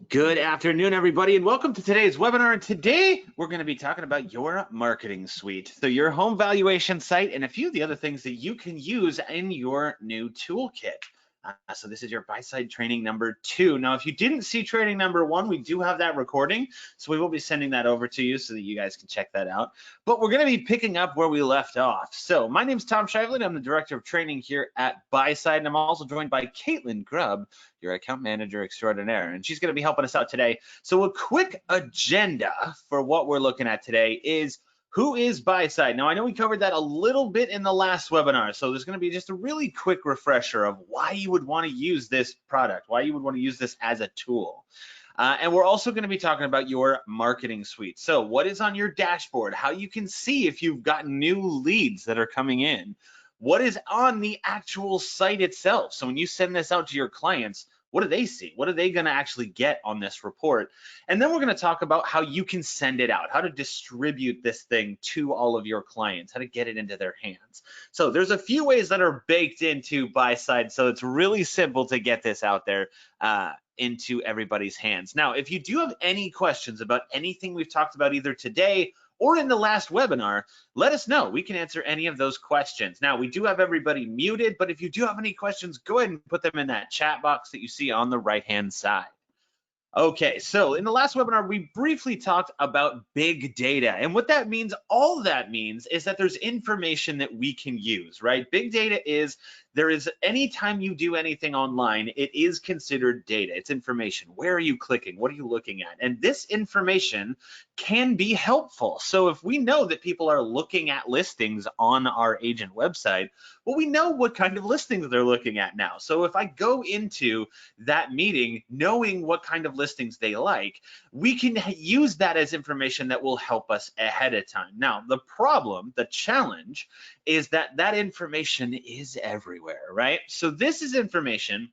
Good afternoon, everybody, and welcome to today's webinar. And today we're going to be talking about your marketing suite. So your home valuation site and a few of the other things that you can use in your new toolkit. So this is your Buyside training number 2. Now, if you didn't see training number 1, we do have that recording. So we will be sending that over to you so that you guys can check that out. But we're going to be picking up where we left off. So my name is Tom Shively. I'm the Director of Training here at Buyside, and I'm also joined by Caitlin Grubb, your account manager extraordinaire, and she's going to be helping us out today. So a quick agenda for what we're looking at today is who is Buyside? Now, I know we covered that a little bit in the last webinar, so there's going to be just a really quick refresher of why you would want to use this product, why you would want to use this as a tool. And we're also going to be talking about your marketing suite. So what is on your dashboard, how you can see if you've got new leads that are coming in, what is on the actual site itself. So when you send this out to your clients, what do they see? What are they going to actually get on this report? And then we're going to talk about how you can send it out, how to distribute this thing to all of your clients, how to get it into their hands. So there's a few ways that are baked into Buyside, so it's really simple to get this out there into everybody's hands. Now, if you do have any questions about anything we've talked about either today or in the last webinar, let us know. We can answer any of those questions. Now, we do have everybody muted, but if you do have any questions, go ahead and put them in that chat box that you see on the right-hand side. Okay, so in the last webinar, we briefly talked about big data. And what that means, all that means is that there's information that we can use, right? Big data is, anytime you do anything online, it is considered data. It's information. Where are you clicking? What are you looking at? And this information can be helpful. So if we know that people are looking at listings on our agent website, well, we know what kind of listings they're looking at now. So if I go into that meeting knowing what kind of listings they like, we can use that as information that will help us ahead of time. Now, the challenge is that that information is everywhere, right? So this is information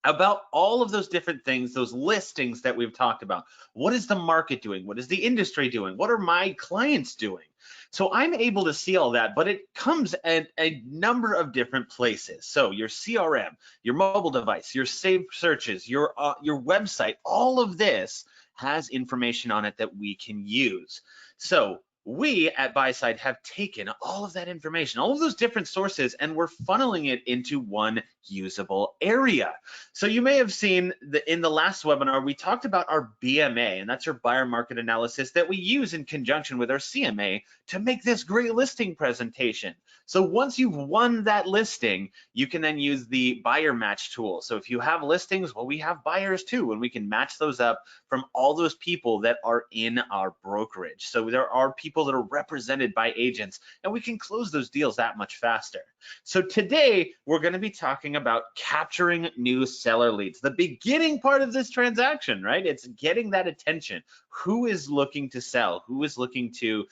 about all of those different things, those listings that we've talked about. What is the market doing? What is the industry doing? What are my clients doing? So I'm able to see all that, but it comes at a number of different places. So your CRM, your mobile device, your saved searches, your website, all of this has information on it that we can use. So we at Buyside have taken all of that information, all of those different sources, and we're funneling it into one usable area. So you may have seen that in the last webinar, we talked about our BMA, and that's our buyer market analysis that we use in conjunction with our CMA to make this great listing presentation. So once you've won that listing, you can then use the buyer match tool. So if you have listings, well, we have buyers too, and we can match those up from all those people that are in our brokerage. So there are people that are represented by agents, and we can close those deals that much faster. So today we're going to be talking about capturing new seller leads, the beginning part of this transaction, right? It's getting that attention. Who is looking to sell? Who is looking to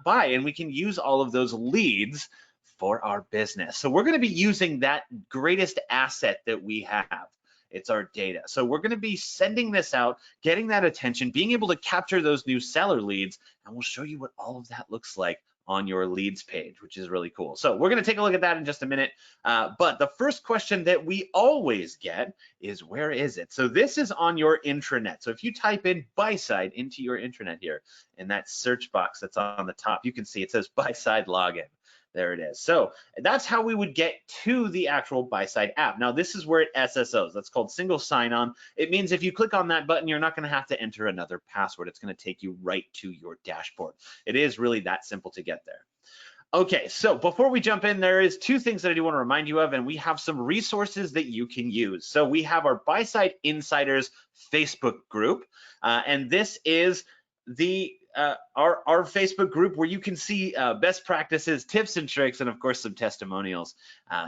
buy? And we can use all of those leads for our business. So we're going to be using that greatest asset that we have. It's our data. So we're going to be sending this out, getting that attention, being able to capture those new seller leads, and we'll show you what all of that looks like on your leads page, which is really cool. So we're going to take a look at that in just a minute. But the first question that we always get is, where is it? So this is on your intranet. So if you type in Buyside into your intranet here, in that search box that's on the top, you can see it says Buyside login. There it is. So that's how we would get to the actual Buyside app. Now, this is where it SSOs. That's called single sign-on. It means if you click on that button, you're not going to have to enter another password. It's going to take you right to your dashboard. It is really that simple to get there. Okay, so before we jump in, there is two things that I do want to remind you of, and we have some resources that you can use. So we have our Buyside Insiders Facebook group, and this is our Facebook group where you can see best practices, tips and tricks, and of course some testimonials.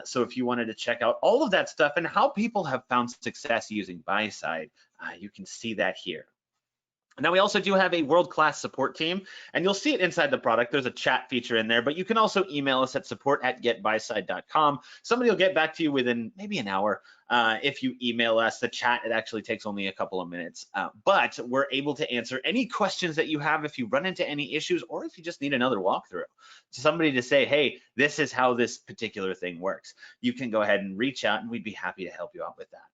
So if you wanted to check out all of that stuff and how people have found success using Buyside, you can see that here. Now, we also do have a world-class support team, and you'll see it inside the product. There's a chat feature in there, but you can also email us at support@getbuyside.com. Somebody will get back to you within maybe an hour. If you email us, the chat, it actually takes only a couple of minutes, but we're able to answer any questions that you have if you run into any issues, or if you just need another walkthrough. Somebody to say, hey, this is how this particular thing works. You can go ahead and reach out, and we'd be happy to help you out with that.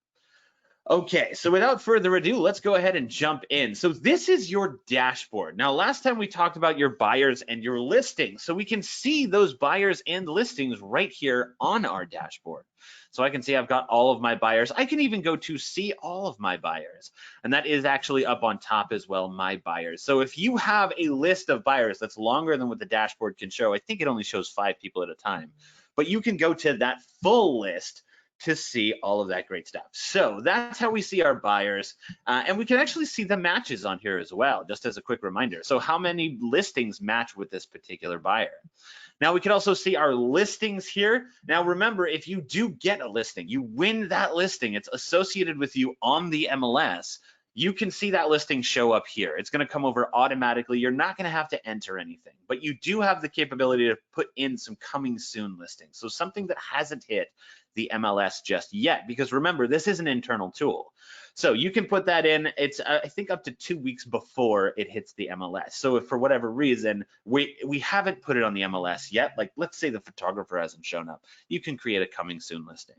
Okay, so without further ado, let's go ahead and jump in. So this is your dashboard. Now, last time we talked about your buyers and your listings. So we can see those buyers and listings right here on our dashboard. So I can see I've got all of my buyers. I can even go to see all of my buyers. And that is actually up on top as well, my buyers. So if you have a list of buyers that's longer than what the dashboard can show, I think it only shows 5 people at a time, but you can go to that full list to see all of that great stuff. So that's how we see our buyers. And we can actually see the matches on here as well, just as a quick reminder. So how many listings match with this particular buyer? Now we can also see our listings here. Now remember, if you do get a listing, you win that listing, it's associated with you on the MLS, you can see that listing show up here. It's going to come over automatically. You're not going to have to enter anything, but you do have the capability to put in some coming soon listings. So something that hasn't hit the MLS just yet, because remember, this is an internal tool. So you can put that in. It's I think up to 2 weeks before it hits the MLS. So if for whatever reason we haven't put it on the MLS yet, like let's say the photographer hasn't shown up, you can create a coming soon listing.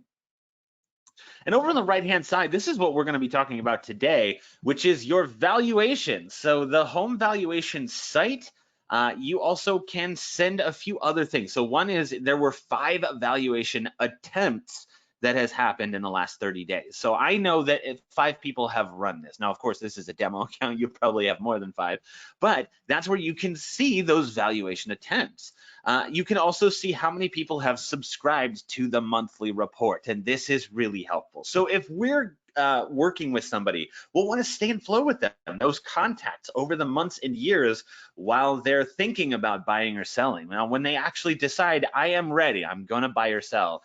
And over on the right-hand side, this is what we're going to be talking about today, which is your valuation. So the home valuation site, you also can send a few other things. So one is there were 5 valuation attempts that has happened in the last 30 days. So I know that if 5 people have run this. Now, of course, this is a demo account. You probably have more than 5, but that's where you can see those valuation attempts. You can also see how many people have subscribed to the monthly report, and this is really helpful. So if we're working with somebody, we'll want to stay in flow with them, those contacts over the months and years while they're thinking about buying or selling. Now, when they actually decide, I am ready, I'm going to buy or sell,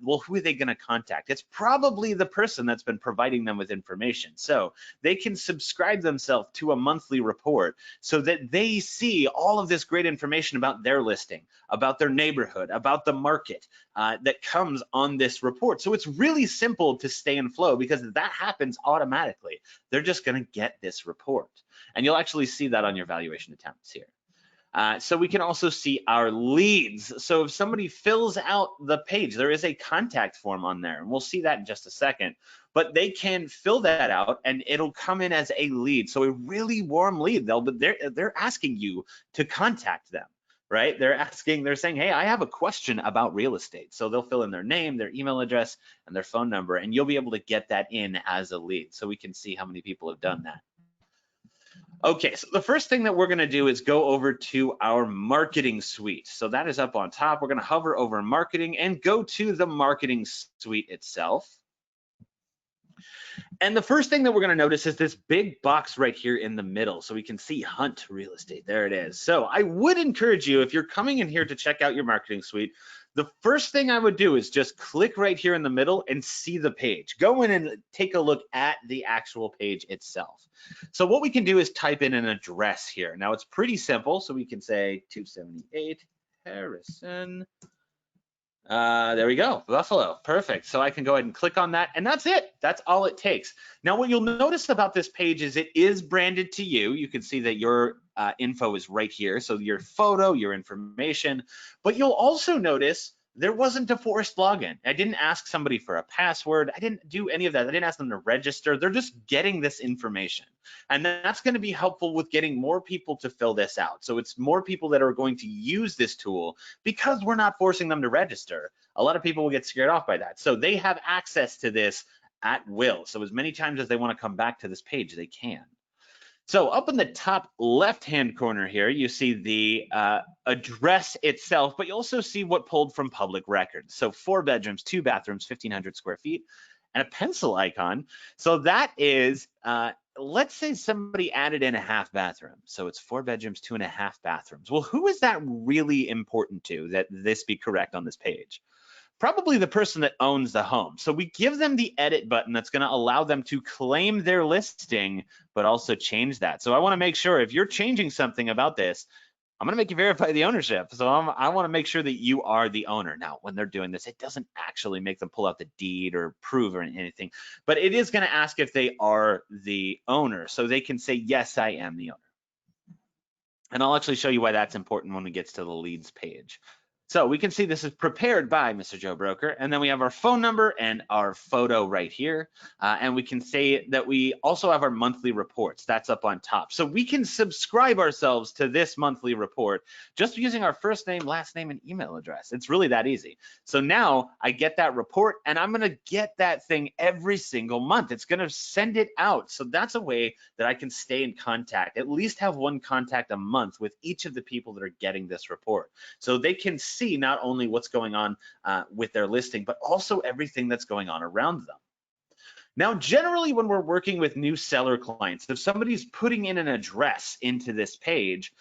well, who are they going to contact? It's probably the person that's been providing them with information. So they can subscribe themselves to a monthly report so that they see all of this great information about their listing, about their neighborhood, about the market that comes on this report. So it's really simple to stay in flow because that happens automatically. They're just going to get this report. And you'll actually see that on your valuation attempts here. So we can also see our leads. So if somebody fills out the page, there is a contact form on there, and we'll see that in just a second, but they can fill that out and it'll come in as a lead. So a really warm lead, they're asking you to contact them, right? They're saying, hey, I have a question about real estate. So they'll fill in their name, their email address, and their phone number, and you'll be able to get that in as a lead. So we can see how many people have done that. Okay, so the first thing that we're going to do is go over to our marketing suite. So that is up on top. We're going to hover over marketing and go to the marketing suite itself. And the first thing that we're going to notice is this big box right here in the middle. So we can see Hunt Real Estate. There it is. So I would encourage you, if you're coming in here to check out your marketing suite, the first thing I would do is just click right here in the middle and see the page. Go in and take a look at the actual page itself. So what we can do is type in an address here. Now it's pretty simple. So we can say 278 Harrison. There we go, Buffalo, perfect. So I can go ahead and click on that, and that's it. That's all it takes. Now, what you'll notice about this page is it is branded to you. You can see that your info is right here, so your photo, your information, but you'll also notice there wasn't a forced login. I didn't ask somebody for a password. I didn't do any of that. I didn't ask them to register. They're just getting this information. And that's going to be helpful with getting more people to fill this out. So it's more people that are going to use this tool because we're not forcing them to register. A lot of people will get scared off by that. So they have access to this at will. So as many times as they want to come back to this page, they can. So up in the top left-hand corner here, you see the address itself, but you also see what pulled from public records. So 4 bedrooms, 2 bathrooms, 1,500 square feet, and a pencil icon. So that is, let's say somebody added in a half bathroom. So it's 4 bedrooms, 2.5 bathrooms. Well, who is that really important to, that this be correct on this page? Probably the person that owns the home. So we give them the edit button that's going to allow them to claim their listing, but also change that. So I want to make sure if you're changing something about this, I'm going to make you verify the ownership. So I want to make sure that you are the owner. Now, when they're doing this, it doesn't actually make them pull out the deed or prove or anything, but it is going to ask if they are the owner. So they can say, yes, I am the owner. And I'll actually show you why that's important when we get to the leads page. So we can see this is prepared by Mr. Joe Broker, and then we have our phone number and our photo right here. And we can say that we also have our monthly reports. That's up on top. So we can subscribe ourselves to this monthly report just using our first name, last name, and email address. It's really that easy. So now I get that report, and I'm gonna get that thing every single month. It's gonna send it out. So that's a way that I can stay in contact, at least have one contact a month with each of the people that are getting this report. So they can see not only what's going on with their listing, but also everything that's going on around them. Now, generally, when we're working with new seller clients, if somebody's putting in an address into this page,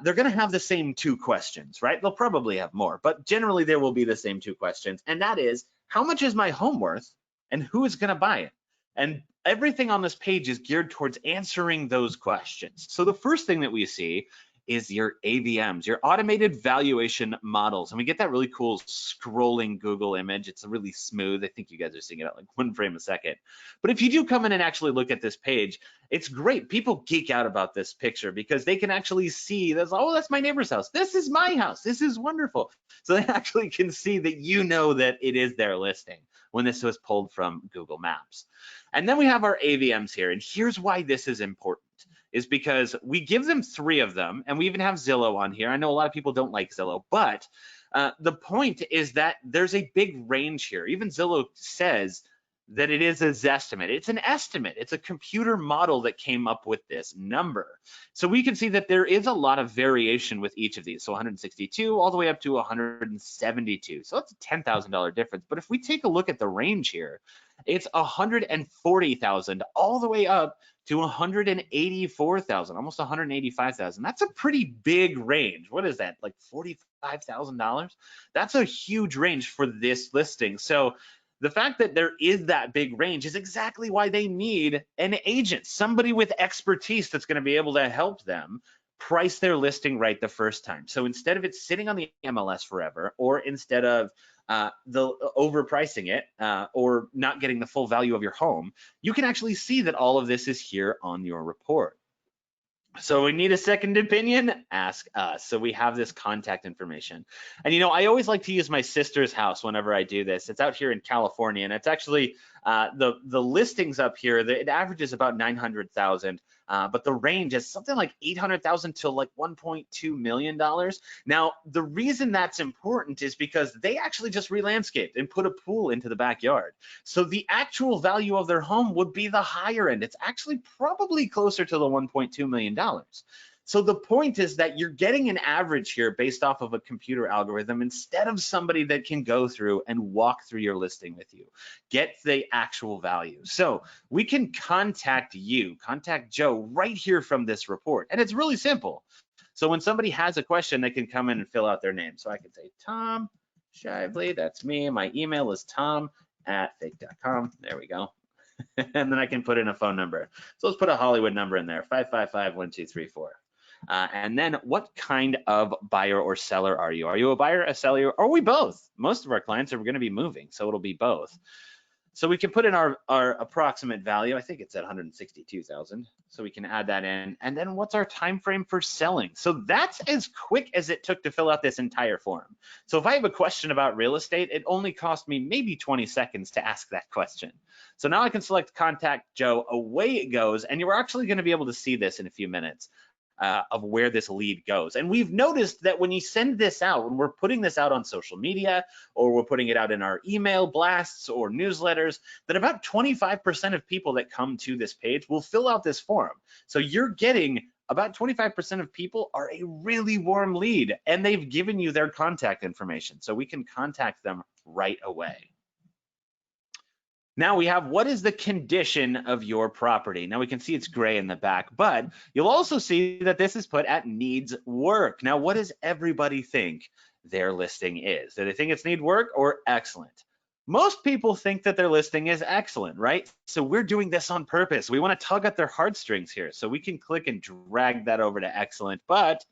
they're going to have the same two questions, right? They'll probably have more, but generally there will be the same two questions. And that is, how much is my home worth and who is going to buy it? And everything on this page is geared towards answering those questions. So the first thing that we see is your AVMs, your automated valuation models. And we get that really cool scrolling Google image. It's really smooth. I think you guys are seeing it at like 1 frame a second. But if you do come in and actually look at this page, it's great. People geek out about this picture because they can actually see this, oh, that's my neighbor's house. This is my house. This is wonderful. So they actually can see that you know that it is their listing when this was pulled from Google Maps. And then we have our AVMs here. And here's why this is important, is because we give them 3 of them, and we even have Zillow on here. I know a lot of people don't like Zillow, but the point is that there's a big range here. Even Zillow says that it is a Zestimate. It's an estimate. It's a computer model that came up with this number. So we can see that there is a lot of variation with each of these. So 162 all the way up to 172. So that's a $10,000 difference. But if we take a look at the range here, it's 140,000 all the way up to 184,000, almost 185,000. That's a pretty big range. What is that, like $45,000? That's a huge range for this listing. So the fact that there is that big range is exactly why they need an agent, somebody with expertise that's going to be able to help them price their listing right the first time. So instead of it sitting on the MLS forever, or instead of overpricing it or not getting the full value of your home, you can actually see that all of this is here on your report. So we need a second opinion? Ask us. So we have this contact information. And you know, I always like to use my sister's house whenever I do this. It's out here in California, and it's actually the listings up here, it averages about 900,000. But the range is something like 800,000 to like $1.2 million. Now, the reason that's important is because they actually just re-landscaped and put a pool into the backyard. So the actual value of their home would be the higher end. It's actually probably closer to the $1.2 million. So the point is that you're getting an average here based off of a computer algorithm instead of somebody that can go through and walk through your listing with you, get the actual value. So we can contact Joe right here from this report. And it's really simple. So when somebody has a question, they can come in and fill out their name. So I can say Tom Shively, that's me. My email is tom@fake.com. There we go. And then I can put in a phone number. So let's put a Hollywood number in there, 555-1234. And then what kind of buyer or seller are you? Are you a buyer, a seller, or are we both? Most of our clients are going to be moving, so it'll be both. So we can put in our approximate value. I think it's at 162,000. So we can add that in. And then what's our time frame for selling? So that's as quick as it took to fill out this entire form. So if I have a question about real estate, it only cost me maybe 20 seconds to ask that question. So now I can select Contact Joe, away it goes, and you're actually going to be able to see this in a few minutes. Of where this lead goes. And we've noticed that when you send this out, when we're putting this out on social media, or we're putting it out in our email blasts or newsletters, that about 25% of people that come to this page will fill out this form. So you're getting about 25% of people are a really warm lead, and they've given you their contact information. So we can contact them right away. Now we have, what is the condition of your property? Now we can see it's gray in the back, but you'll also see that this is put at needs work. Now, what does everybody think their listing is? Do they think it's need work or excellent? Most people think that their listing is excellent, right? So we're doing this on purpose. We want to tug at their heartstrings here. So we can click and drag that over to excellent, but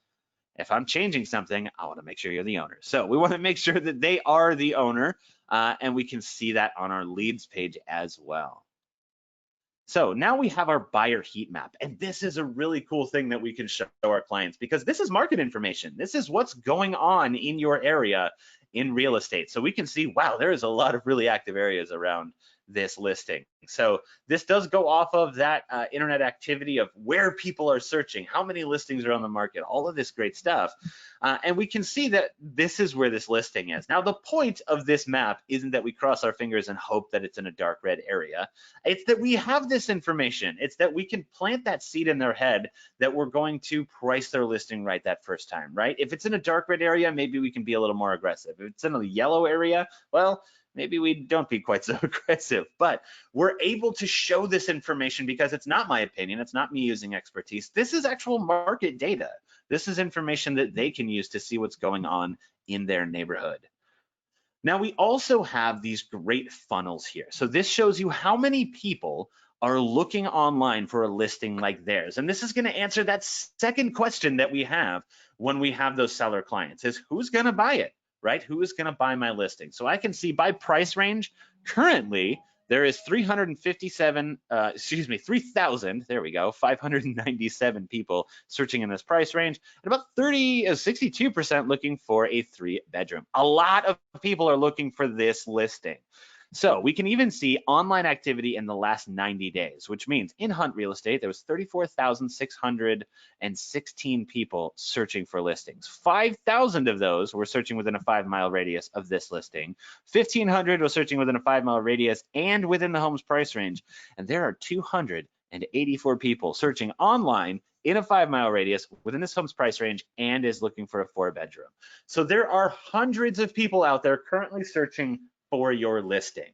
if I'm changing something, I want to make sure you're the owner. So we want to make sure that they are the owner, and we can see that on our leads page as well. So now we have our buyer heat map, and this is a really cool thing that we can show our clients because this is market information. This is what's going on in your area in real estate. So we can see, wow, there is a lot of really active areas around this listing. So this does go off of that internet activity of where people are searching, how many listings are on the market, all of this great stuff. And we can see that this is where this listing is. Now, the point of this map isn't that we cross our fingers and hope that it's in a dark red area. It's that we have this information. It's that we can plant that seed in their head that we're going to price their listing right that first time, right? If it's in a dark red area, maybe we can be a little more aggressive. If it's in a yellow area, well, maybe we don't be quite so aggressive, but we're able to show this information because it's not my opinion. It's not me using expertise. This is actual market data. This is information that they can use to see what's going on in their neighborhood. Now, we also have these great funnels here. So this shows you how many people are looking online for a listing like theirs. And this is going to answer that second question that we have when we have those seller clients is who's going to buy it, right? Who is going to buy my listing? So I can see by price range, currently there is 3,000, there we go, 597 people searching in this price range, and about 62% looking for a 3-bedroom. A lot of people are looking for this listing. So we can even see online activity in the last 90 days, which means in Hunt Real Estate, there was 34,616 people searching for listings. 5,000 of those were searching within a 5-mile radius of this listing. 1,500 was searching within a 5-mile radius and within the home's price range. And there are 284 people searching online in a 5-mile radius within this home's price range and is looking for a 4-bedroom. So there are hundreds of people out there currently searching for your listing.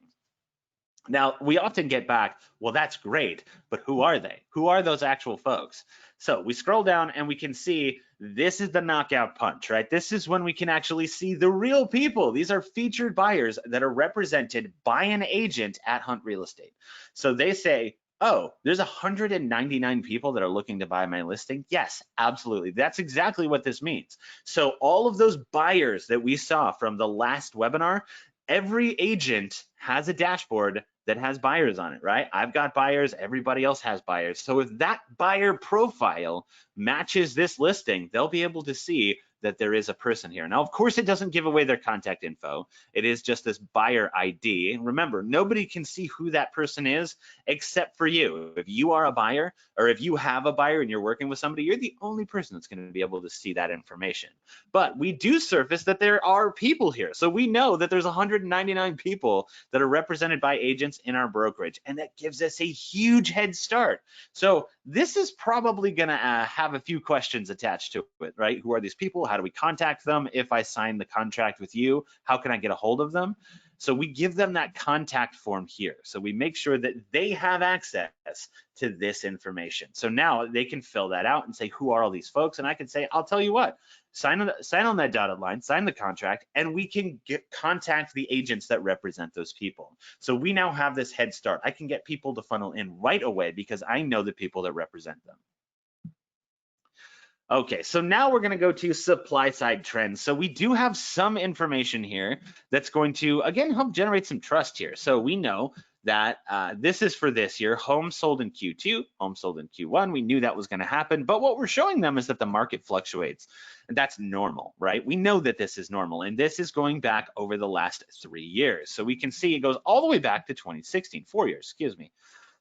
Now, we often get back, well, that's great, but who are they? Who are those actual folks? So we scroll down and we can see this is the knockout punch, right? This is when we can actually see the real people. These are featured buyers that are represented by an agent at Hunt Real Estate. So they say, oh, there's 199 people that are looking to buy my listing. Yes, absolutely. That's exactly what this means. So all of those buyers that we saw from the last webinar, every agent has a dashboard that has buyers on it, right? I've got buyers, everybody else has buyers. So if that buyer profile matches this listing, they'll be able to see that there is a person here. Now, of course, it doesn't give away their contact info. It is just this buyer ID. And remember, nobody can see who that person is except for you. If you are a buyer or if you have a buyer and you're working with somebody, you're the only person that's going to be able to see that information. But we do surface that there are people here. So we know that there's 199 people that are represented by agents in our brokerage, and that gives us a huge head start. So this is probably going to have a few questions attached to it, right? Who are these people? How do we contact them? If I sign the contract with you, how can I get a hold of them? So we give them that contact form here. So we make sure that they have access to this information. So now they can fill that out and say, who are all these folks? And I can say, I'll tell you what, sign on that dotted line, sign the contract, and we can contact the agents that represent those people. So we now have this head start. I can get people to funnel in right away because I know the people that represent them. Okay, so now we're going to go to supply side trends. So we do have some information here that's going to, again, help generate some trust here. So we know that this is for this year, homes sold in Q2, homes sold in Q1. We knew that was going to happen, but what we're showing them is that the market fluctuates, and that's normal, right? We know that this is normal, and this is going back over the last 3 years. So we can see it goes all the way back to 2016, 4 years, excuse me.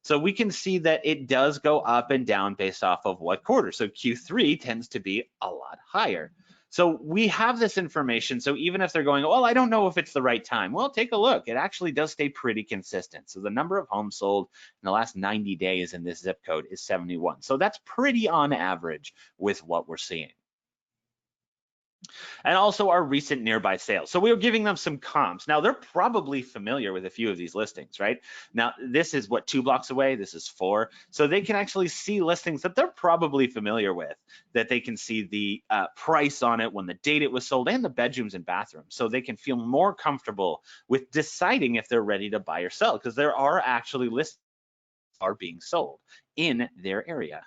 So we can see that it does go up and down based off of what quarter. So Q3 tends to be a lot higher. So we have this information. So even if they're going, well, I don't know if it's the right time. Well, take a look. It actually does stay pretty consistent. So the number of homes sold in the last 90 days in this zip code is 71. So that's pretty on average with what we're seeing. And also our recent nearby sales. So we were giving them some comps. Now they're probably familiar with a few of these listings, right? Now this is what, 2 blocks away, this is 4. So they can actually see listings that they're probably familiar with, that they can see the price on it, when the date it was sold, and the bedrooms and bathrooms. So they can feel more comfortable with deciding if they're ready to buy or sell, because there are actually listings are being sold in their area.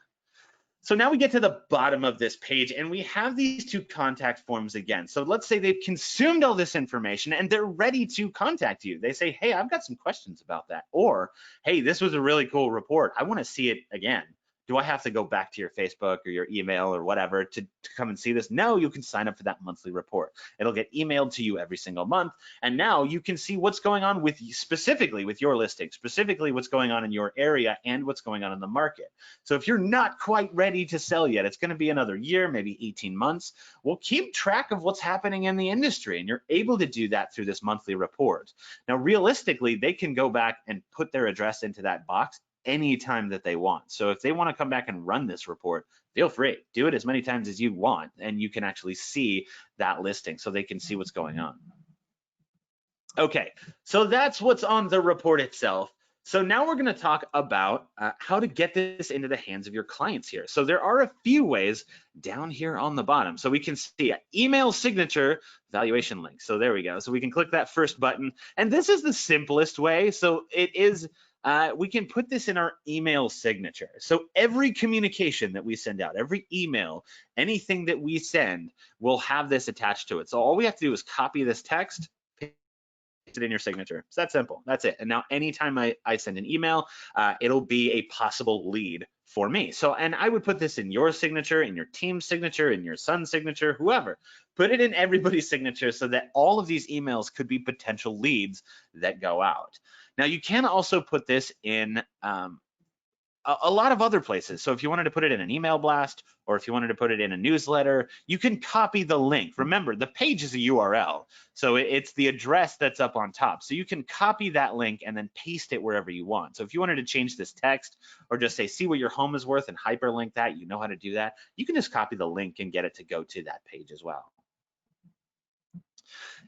So now we get to the bottom of this page and we have these two contact forms again. So let's say they've consumed all this information and they're ready to contact you. They say, hey, I've got some questions about that. Or, hey, this was a really cool report. I want to see it again. Do I have to go back to your Facebook or your email or whatever to come and see this? No, you can sign up for that monthly report. It'll get emailed to you every single month. And now you can see what's going on with you, specifically with your listing, specifically what's going on in your area and what's going on in the market. So if you're not quite ready to sell yet, it's going to be another year, maybe 18 months. We'll keep track of what's happening in the industry, and you're able to do that through this monthly report. Now, realistically, they can go back and put their address into that box anytime that they want. So if they want to come back and run this report, feel free, do it as many times as you want, and you can actually see that listing so they can see what's going on. Okay, so that's what's on the report itself. So now we're going to talk about how to get this into the hands of your clients here. So there are a few ways down here on the bottom. So we can see email signature valuation link. So there we go. So we can click that first button, and this is the simplest way. So it is we can put this in our email signature. So every communication that we send out, every email, anything that we send will have this attached to it. So all we have to do is copy this text, paste it in your signature. It's that simple. That's it. And now anytime I send an email, it'll be a possible lead for me. So, and I would put this in your signature, in your team's signature, in your son's signature, whoever. Put it in everybody's signature so that all of these emails could be potential leads that go out. Now, you can also put this in a lot of other places. So if you wanted to put it in an email blast, or if you wanted to put it in a newsletter, you can copy the link. Remember, the page is a URL, so it's the address that's up on top. So you can copy that link and then paste it wherever you want. So if you wanted to change this text or just say, see what your home is worth and hyperlink that, you know how to do that. You can just copy the link and get it to go to that page as well.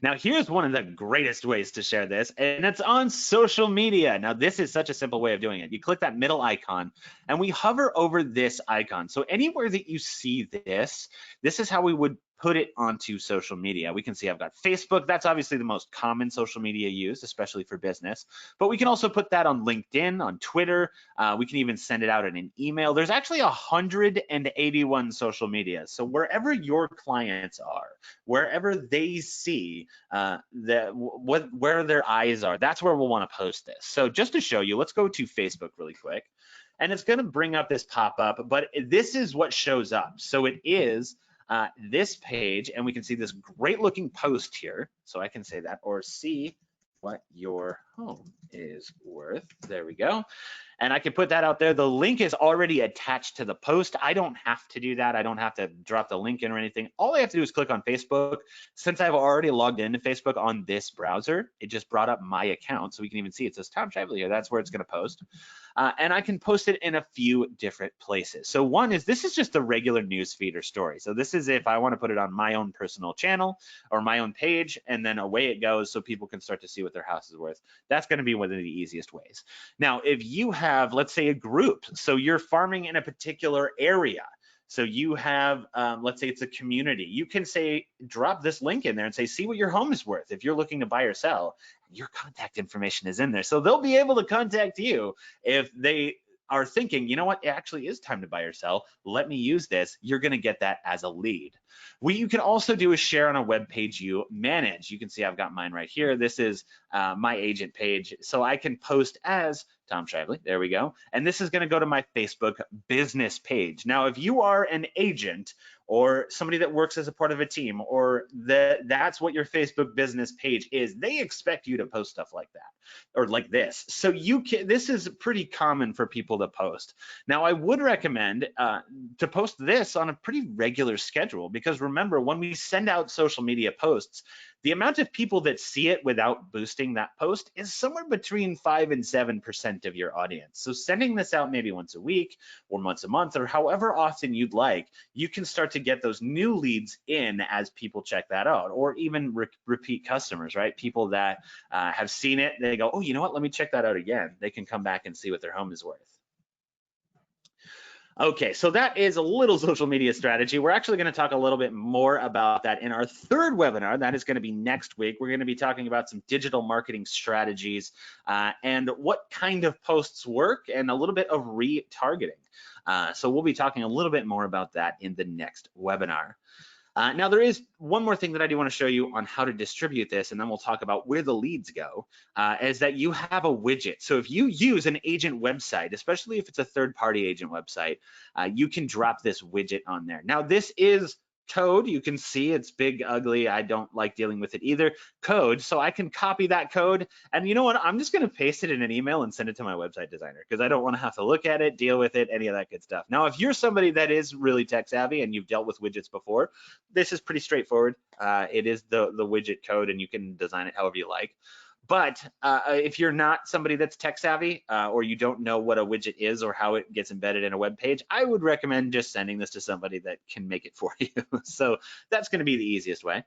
Now, here's one of the greatest ways to share this, and it's on social media. Now, this is such a simple way of doing it. You click that middle icon, and we hover over this icon. So anywhere that you see this is how we would put it onto social media. We can see I've got Facebook. That's obviously the most common social media used, especially for business. But we can also put that on LinkedIn, on Twitter. We can even send it out in an email. There's actually 181 social media. So wherever your clients are, wherever they see where their eyes are, that's where we'll want to post this. So just to show you, let's go to Facebook really quick. And it's going to bring up this pop-up, but this is what shows up. So it is this page, and we can see this great looking post here. So I can say that, or see what your home is worth. There we go. And I can put that out there. The link is already attached to the post. I don't have to do that. I don't have to drop the link in or anything. All I have to do is click on Facebook. Since I've already logged into Facebook on this browser, it just brought up my account. So we can even see it says Tom Shively here. That's where it's going to post. And I can post it in a few different places. So one is, this is just a regular news feed or story. So this is if I want to put it on my own personal channel or my own page, and then away it goes so people can start to see what their house is worth. That's going to be one of the easiest ways. Now, if you have, let's say, a group, so you're farming in a particular area, so you have, let's say it's a community, you can say, drop this link in there and say, see what your home is worth. If you're looking to buy or sell, your contact information is in there. So they'll be able to contact you if they are thinking, you know what, it actually is time to buy or sell. Let me use this. You're going to get that as a lead. What you can also do is share on a web page you manage. You can see I've got mine right here. This is my agent page. So I can post as Tom Shively. There we go. And this is going to go to my Facebook business page. Now, if you are an agent or somebody that works as a part of a team, or that's what your Facebook business page is, they expect you to post stuff like that or like this. So this is pretty common for people to post. Now, I would recommend to post this on a pretty regular schedule, because remember, when we send out social media posts, the amount of people that see it without boosting that post is somewhere between 5 and 7% of your audience. So sending this out maybe once a week or once a month or however often you'd like, you can start to get those new leads in as people check that out, or even repeat customers, right? People that have seen it, they go, oh, you know what, let me check that out again. They can come back and see what their home is worth. Okay, so that is a little social media strategy. We're actually going to talk a little bit more about that in our third webinar. That is going to be next week. We're going to be talking about some digital marketing strategies and what kind of posts work and a little bit of retargeting. So we'll be talking a little bit more about that in the next webinar. Now, there is one more thing that I do want to show you on how to distribute this, and then we'll talk about where the leads go, is that you have a widget. So if you use an agent website, especially if it's a third-party agent website, you can drop this widget on there. Now, this is code. You can see it's big, ugly. I don't like dealing with it either. Code, so I can copy that code. And you know what? I'm just going to paste it in an email and send it to my website designer because I don't want to have to look at it, deal with it, any of that good stuff. Now, if you're somebody that is really tech savvy and you've dealt with widgets before, this is pretty straightforward. It is the widget code and you can design it however you like. But if you're not somebody that's tech savvy or you don't know what a widget is or how it gets embedded in a web page, I would recommend just sending this to somebody that can make it for you. So that's going to be the easiest way.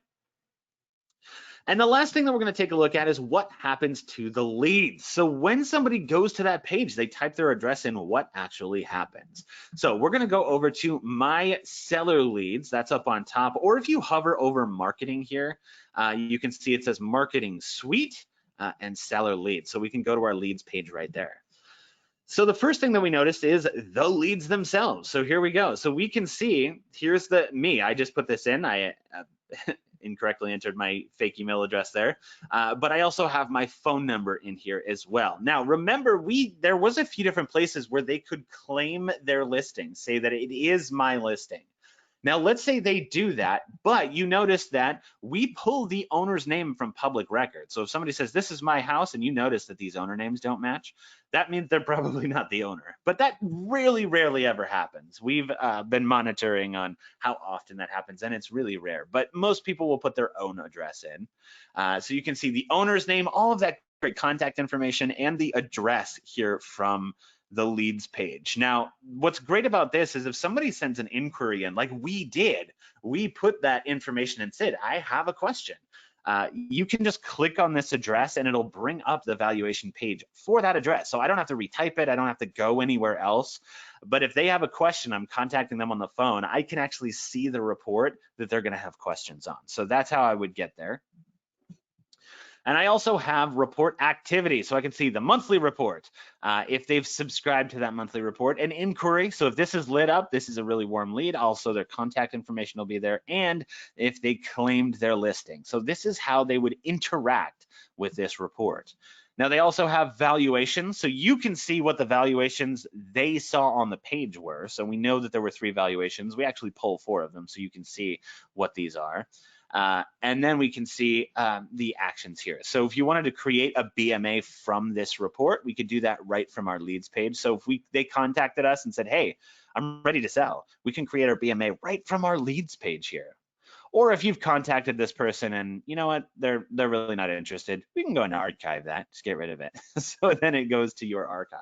And the last thing that we're going to take a look at is what happens to the leads. So when somebody goes to that page, they type their address in, what actually happens? So we're going to go over to My Seller Leads. That's up on top. Or if you hover over marketing here, you can see it says Marketing Suite and Seller Leads. So we can go to our leads page right there. So the first thing that we noticed is the leads themselves. So here we go. So we can see, here's me. I just put this in. I incorrectly entered my fake email address there, but I also have my phone number in here as well. Now, remember, there was a few different places where they could claim their listing, say that it is my listing. Now, let's say they do that, but you notice that we pull the owner's name from public record. So if somebody says, this is my house, and you notice that these owner names don't match, that means they're probably not the owner. But that really rarely ever happens. We've been monitoring on how often that happens, and it's really rare. But most people will put their own address in. So you can see the owner's name, all of that great contact information, and the address here from the leads page. Now, what's great about this is if somebody sends an inquiry in, like we did, we put that information and said, I have a question. You can just click on this address and it'll bring up the valuation page for that address. So I don't have to retype it. I don't have to go anywhere else. But if they have a question, I'm contacting them on the phone, I can actually see the report that they're going to have questions on. So that's how I would get there. And I also have report activity, so I can see the monthly report, if they've subscribed to that monthly report, an inquiry. So if this is lit up, this is a really warm lead. Also, their contact information will be there, and if they claimed their listing. So this is how they would interact with this report. Now, they also have valuations, so you can see what the valuations they saw on the page were. So we know that there were 3 valuations. We actually pull 4 of them, so you can see what these are. And then we can see the actions here. So if you wanted to create a BMA from this report, we could do that right from our leads page. So if they contacted us and said, hey, I'm ready to sell, we can create our BMA right from our leads page here. Or if you've contacted this person and you know what, they're really not interested, we can go and archive that, just get rid of it. So then it goes to your archive.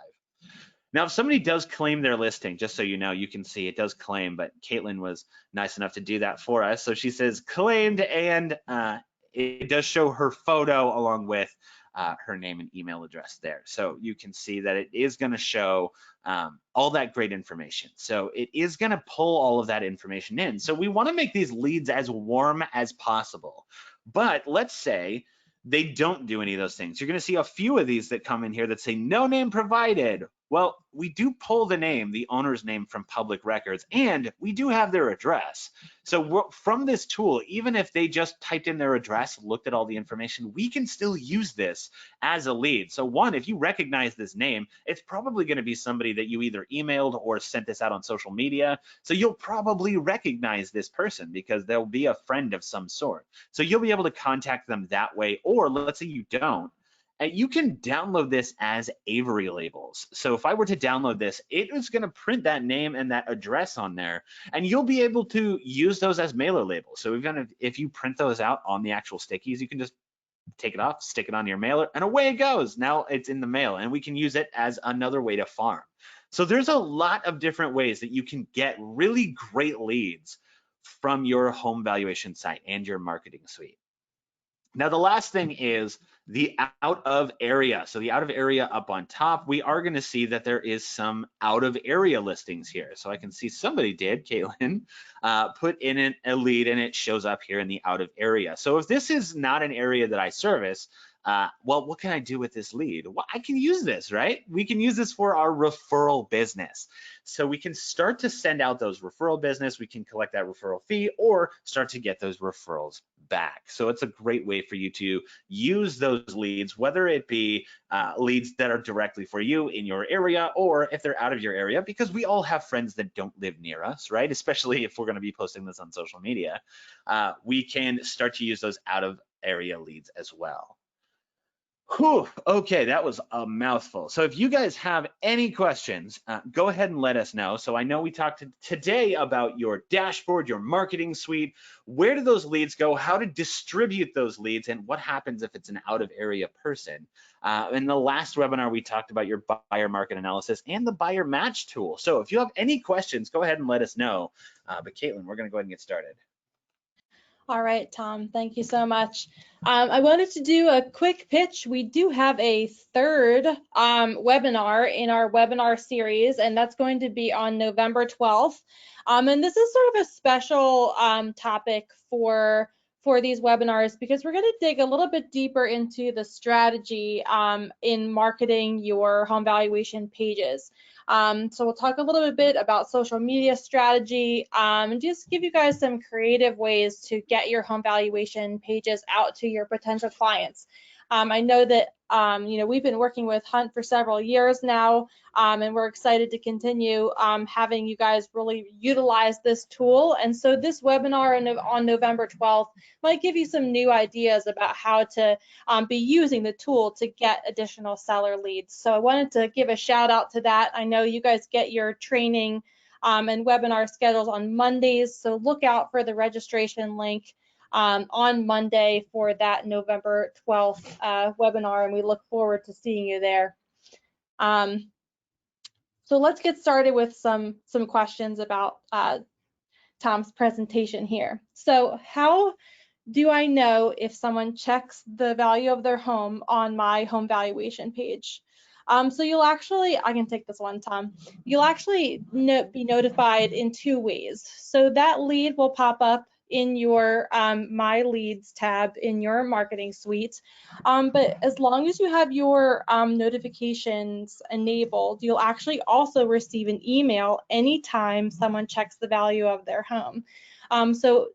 Now, if somebody does claim their listing, just so you know, you can see it does claim, but Caitlin was nice enough to do that for us. So she says claimed, and it does show her photo along with her name and email address there. So you can see that it is going to show all that great information. So it is going to pull all of that information in. So we want to make these leads as warm as possible. But let's say they don't do any of those things. You're going to see a few of these that come in here that say no name provided. Well, we do pull the name, the owner's name, from public records, and we do have their address. So from this tool, even if they just typed in their address, looked at all the information, we can still use this as a lead. So one, if you recognize this name, it's probably going to be somebody that you either emailed or sent this out on social media. So you'll probably recognize this person because they'll be a friend of some sort. So you'll be able to contact them that way, or let's say you don't. You can download this as Avery labels. So if I were to download this, it is going to print that name and that address on there, and you'll be able to use those as mailer labels. So if you print those out on the actual stickies, you can just take it off, stick it on your mailer, and away it goes. Now it's in the mail, and we can use it as another way to farm. So there's a lot of different ways that you can get really great leads from your home valuation site and your marketing suite. Now, the last thing is the out of area. So the out of area up on top, we are going to see that there is some out of area listings here. So I can see somebody did, Caitlin, put in a lead and it shows up here in the out of area. So if this is not an area that I service, well, what can I do with this lead? Well, I can use this, right? We can use this for our referral business. So we can start to send out those referral business, we can collect that referral fee or start to get those referrals back. So it's a great way for you to use those leads, whether it be leads that are directly for you in your area or if they're out of your area, because we all have friends that don't live near us, right? Especially if we're going to be posting this on social media, we can start to use those out of area leads as well. Whew, okay, that was a mouthful. So if you guys have any questions, go ahead and let us know. So I know we talked today about your dashboard, your marketing suite, where do those leads go, how to distribute those leads, and what happens if it's an out of area person. In the last webinar, we talked about your buyer market analysis and the buyer match tool. So if you have any questions, go ahead and let us know. But Caitlin, we're gonna go ahead and get started. All right, Tom, thank you so much. I wanted to do a quick pitch. We do have a third webinar in our webinar series, and that's going to be on November 12th. And this is sort of a special topic for these webinars because we're going to dig a little bit deeper into the strategy in marketing your home valuation pages. So we'll talk a little bit about social media strategy and just give you guys some creative ways to get your home valuation pages out to your potential clients. I know that we've been working with Hunt for several years now, and we're excited to continue having you guys really utilize this tool. And so this webinar on November 12th might give you some new ideas about how to be using the tool to get additional seller leads. So I wanted to give a shout out to that. I know you guys get your training and webinar schedules on Mondays, so look out for the registration link on Monday for that November 12th webinar, and we look forward to seeing you there. So let's get started with some questions about Tom's presentation here. So how do I know if someone checks the value of their home on my home valuation page? So you'll actually, I can take this one, Tom. You'll actually be notified in two ways. So that lead will pop up in your My Leads tab in your marketing suite. But as long as you have your notifications enabled, you'll actually also receive an email anytime someone checks the value of their home. So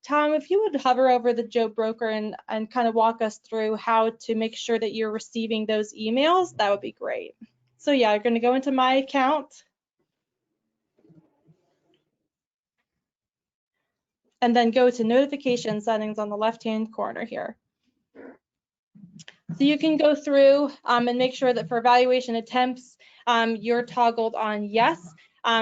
Tom, if you would hover over the Joe Broker and kind of walk us through how to make sure that you're receiving those emails, that would be great. So yeah, you're going to go into my account. And then go to notification settings on the left-hand corner here. So you can go through and make sure that for evaluation attempts, you're toggled on yes.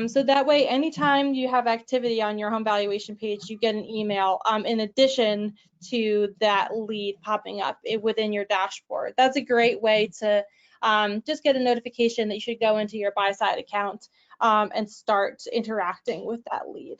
So that way, anytime you have activity on your home valuation page, you get an email in addition to that lead popping up within your dashboard. That's a great way to just get a notification that you should go into your Buyside account and start interacting with that lead.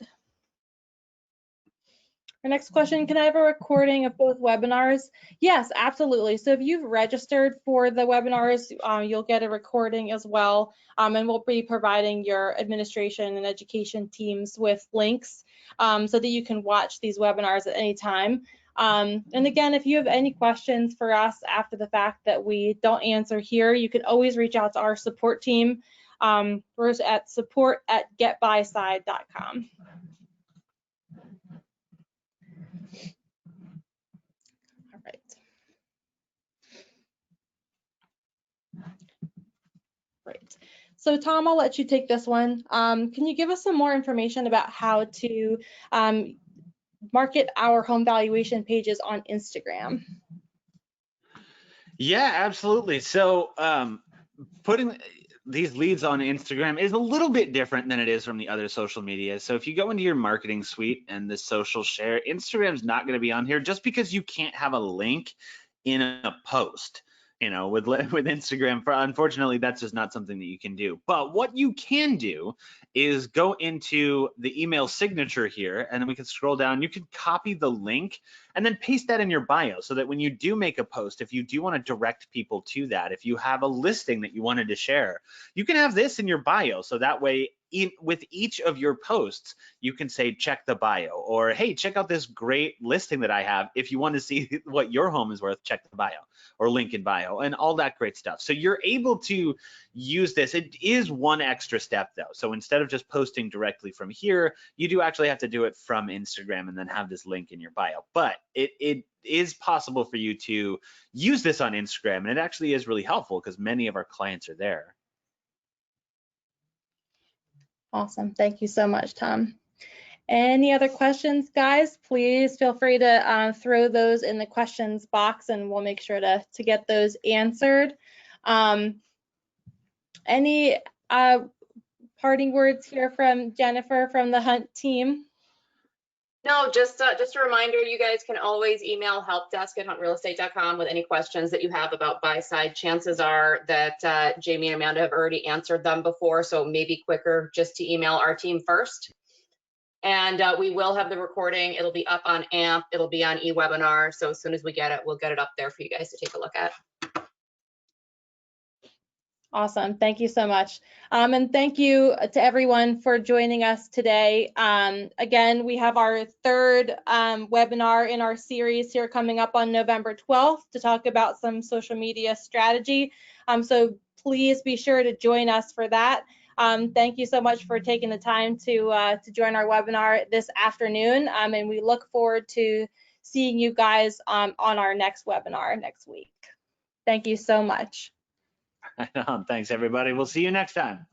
Our next question, can I have a recording of both webinars? Yes, absolutely. So if you've registered for the webinars, you'll get a recording as well. And we'll be providing your administration and education teams with links so that you can watch these webinars at any time. And again, if you have any questions for us after the fact that we don't answer here, you can always reach out to our support team. We're at support@getbuyside.com. Great. So Tom, I'll let you take this one. Can you give us some more information about how to market our home valuation pages on Instagram? Yeah, absolutely. So putting these leads on Instagram is a little bit different than it is from the other social media. So if you go into your marketing suite and the social share, Instagram's not going to be on here just because you can't have a link in a post. you know, with Instagram. Unfortunately, that's just not something that you can do. But what you can do is go into the email signature here, and then we can scroll down. You can copy the link and then paste that in your bio, so that when you do make a post, if you do want to direct people to that, if you have a listing that you wanted to share, you can have this in your bio. So that way, with each of your posts, you can say, check the bio, or hey, check out this great listing that I have. If you want to see what your home is worth, check the bio, or link in bio, and all that great stuff. So you're able to use this. It is one extra step though. So instead of just posting directly from here, you do actually have to do it from Instagram and then have this link in your bio. But it is possible for you to use this on Instagram, and it actually is really helpful because many of our clients are there. Awesome. Thank you so much, Tom. Any other questions, guys? Please feel free to throw those in the questions box, and we'll make sure to get those answered. Any parting words here from Jennifer from the Hunt team? No, just a reminder, you guys can always email helpdesk@huntrealestate.com with any questions that you have about Buyside. Chances are that Jamie and Amanda have already answered them before, so it may be quicker just to email our team first. And we will have the recording. It'll be up on AMP. It'll be on eWebinar. So as soon as we get it, we'll get it up there for you guys to take a look at. Awesome. Thank you so much. And thank you to everyone for joining us today. Again, we have our third webinar in our series here coming up on November 12th to talk about some social media strategy. So please be sure to join us for that. Thank you so much for taking the time to join our webinar this afternoon. And we look forward to seeing you guys on our next webinar next week. Thank you so much. Thanks, everybody. We'll see you next time.